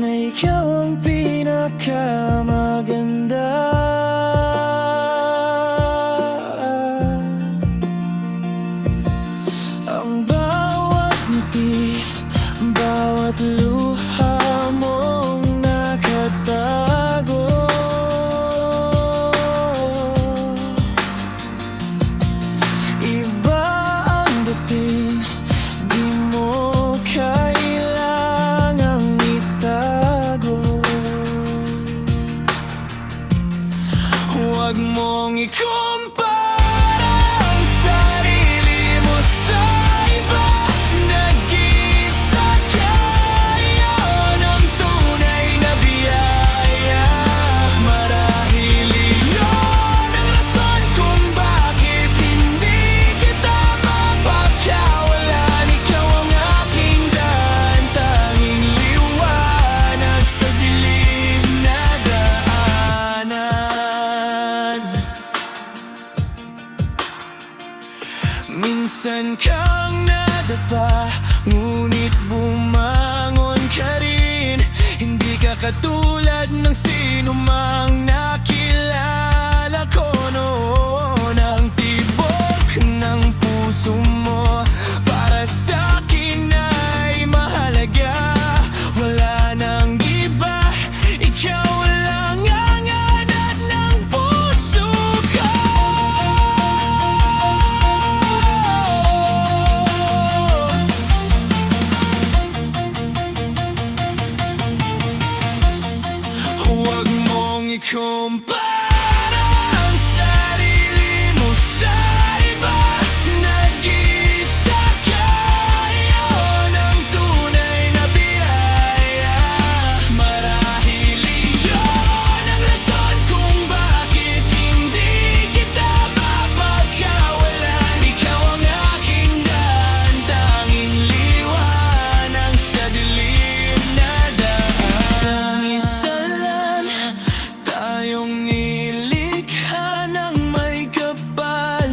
na ikaw ang pinakamaganda. Ang bawat ngiti, bawat luha mong nakatago, iba ang dating, di mo kailangang itago. Huwag mong ikumpara ang sarili mo sa iba. Nag-iisa ka, yun ang tunay na biyaya. Marahil iyon ang rason kung bakit hindi kita mapagkawalan. Ikaw ang aking daan, tanging liwanag sa dilim na daanan. Minsan kang nadapa, ngunit bumangon ka rin. Hindi ka katulad ng sino mang nakilala ko noon. Ang tibok ng puso mo para sa akin ay mahalaga. Wala nang iba, ikaw lang ang hanad ng puso ko. Huwag mong ikumpara ang sarili mo sa iba. Nag-iisa ka, yun ang tunay na biyaya. Marahil iyon ang rason kung bakit hindi kita mapagkawalan. Ikaw ang aking daan, tanging liwanag sa dilim na daan. Isang isa lang tayong nilikha ng may kapal,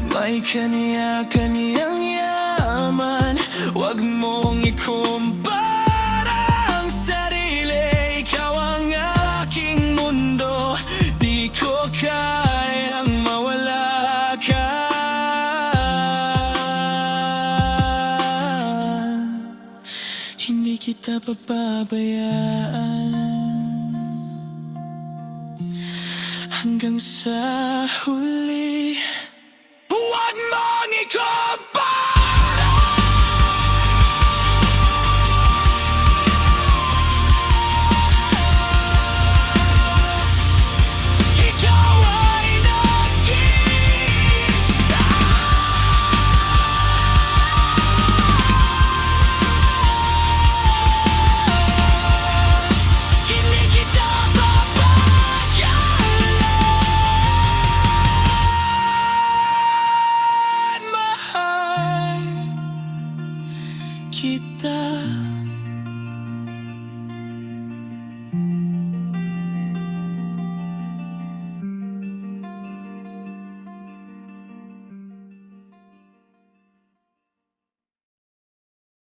may kaniya-kaniyang yaman. Huwag mong ikumpara ang sarili, ikaw ang aking mundo. Di ko kayang mawala ka. Hindi kita papabayaan hanggang sa huli.